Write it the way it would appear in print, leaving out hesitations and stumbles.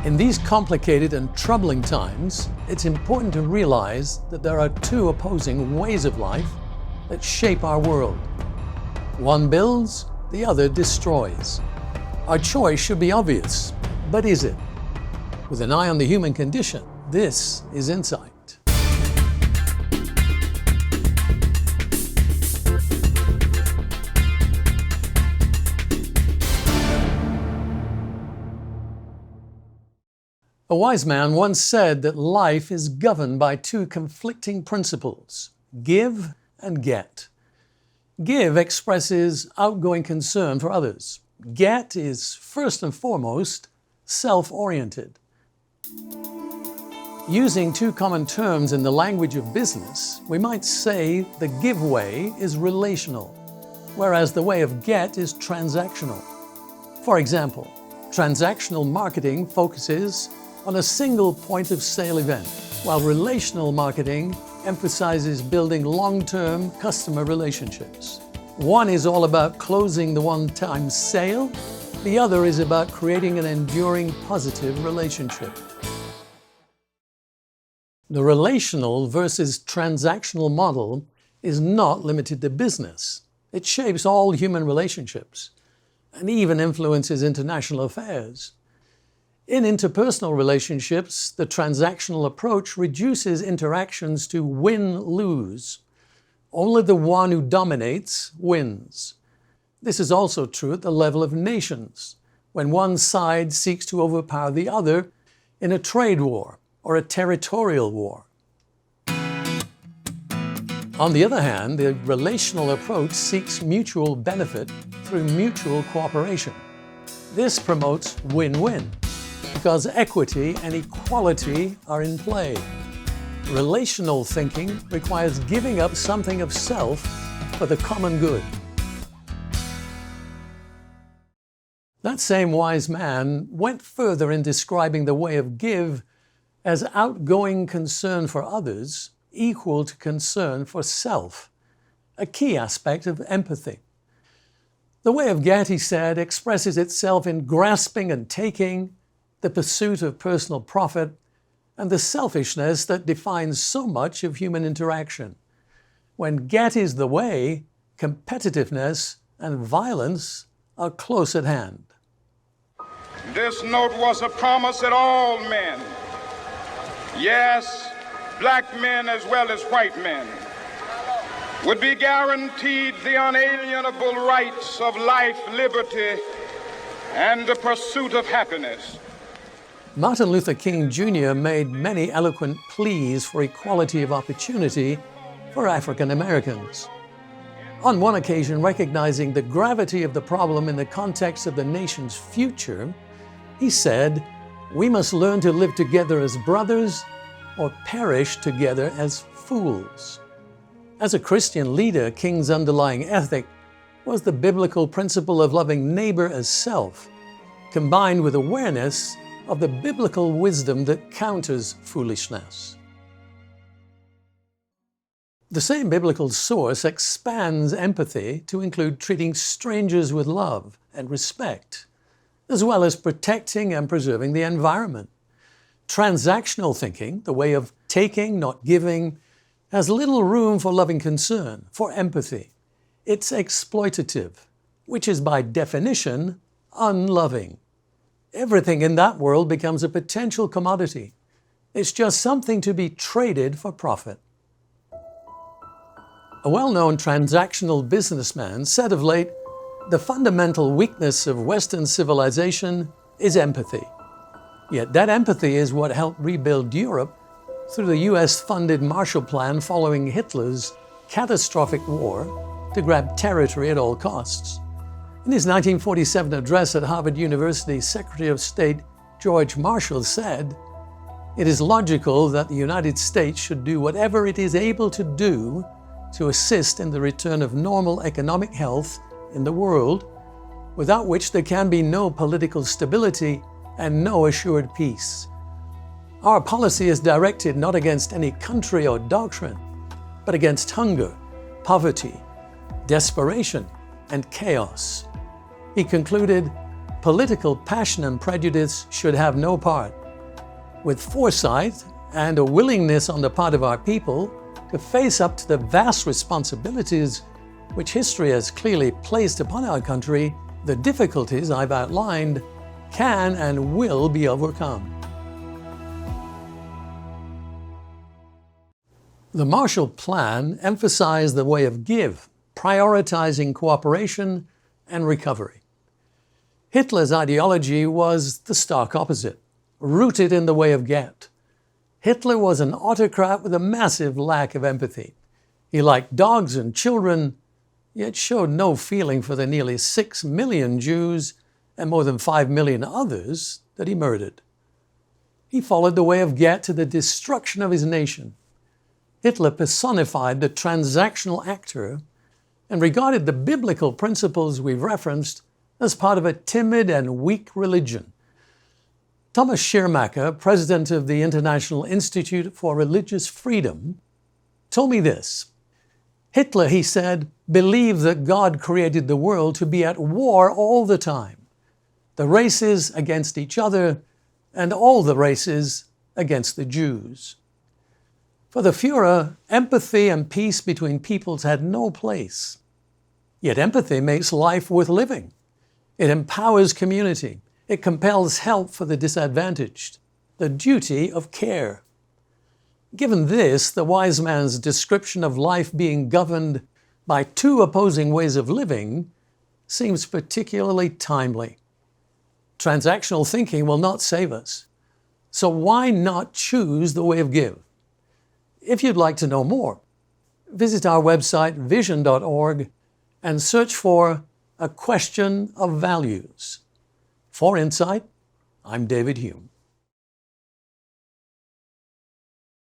In these complicated and troubling times, it's important to realize that there are two opposing ways of life that shape our world. One builds, the other destroys. Our choice should be obvious, but is it? With an eye on the human condition, this is Insight. A wise man once said that life is governed by two conflicting principles: give and get. Give expresses outgoing concern for others. Get is first and foremost self-oriented. Using two common terms in the language of business, we might say the give way is relational, whereas the way of get is transactional. For example, transactional marketing focuses on a single point of sale event, while relational marketing emphasizes building long-term customer relationships. One is all about closing the one-time sale, the other is about creating an enduring positive relationship. The relational versus transactional model is not limited to business. It shapes all human relationships and even influences international affairs. In interpersonal relationships, the transactional approach reduces interactions to win-lose. Only the one who dominates wins. This is also true at the level of nations, when one side seeks to overpower the other in a trade war or a territorial war. On the other hand, the relational approach seeks mutual benefit through mutual cooperation. This promotes win-win, because equity and equality are in play. Relational thinking requires giving up something of self for the common good. That same wise man went further in describing the way of give as outgoing concern for others equal to concern for self, a key aspect of empathy. The way of get, he said, expresses itself in grasping and taking, the pursuit of personal profit, and the selfishness that defines so much of human interaction. When get is the way, competitiveness and violence are close at hand. This note was a promise that all men, yes, black men as well as white men, would be guaranteed the unalienable rights of life, liberty, and the pursuit of happiness. Martin Luther King Jr. made many eloquent pleas for equality of opportunity for African Americans. On one occasion, recognizing the gravity of the problem in the context of the nation's future, he said, "We must learn to live together as brothers or perish together as fools." As a Christian leader, King's underlying ethic was the biblical principle of loving neighbor as self, combined with awareness of the biblical wisdom that counters foolishness. The same biblical source expands empathy to include treating strangers with love and respect, as well as protecting and preserving the environment. Transactional thinking, the way of taking, not giving, has little room for loving concern, for empathy. It's exploitative, which is by definition unloving. Everything in that world becomes a potential commodity. It's just something to be traded for profit. A well-known transactional businessman said of late, "The fundamental weakness of Western civilization is empathy." Yet that empathy is what helped rebuild Europe through the US-funded Marshall Plan following Hitler's catastrophic war to grab territory at all costs. In his 1947 address at Harvard University, Secretary of State George Marshall said, "It is logical that the United States should do whatever it is able to do to assist in the return of normal economic health in the world, without which there can be no political stability and no assured peace. Our policy is directed not against any country or doctrine, but against hunger, poverty, desperation, and chaos." He concluded, political passion and prejudice should have no part. With foresight and a willingness on the part of our people to face up to the vast responsibilities which history has clearly placed upon our country, the difficulties I've outlined can and will be overcome. The Marshall Plan emphasized the way of give, prioritizing cooperation and recovery. Hitler's ideology was the stark opposite, rooted in the way of get. Hitler was an autocrat with a massive lack of empathy. He liked dogs and children, yet showed no feeling for the nearly 6 million Jews and more than 5 million others that he murdered. He followed the way of get to the destruction of his nation. Hitler personified the transactional actor and regarded the biblical principles we've referenced as part of a timid and weak religion. Thomas Schirmacher, president of the International Institute for Religious Freedom, told me this. Hitler, he said, believed that God created the world to be at war all the time, the races against each other, and all the races against the Jews. For the Führer, empathy and peace between peoples had no place. Yet empathy makes life worth living. It empowers community. It compels help for the disadvantaged, the duty of care. Given this, the wise man's description of life being governed by two opposing ways of living seems particularly timely. Transactional thinking will not save us. So why not choose the way of give? If you'd like to know more, visit our website, vision.org, and search for A Question of Values. For Insight, I'm David Hume.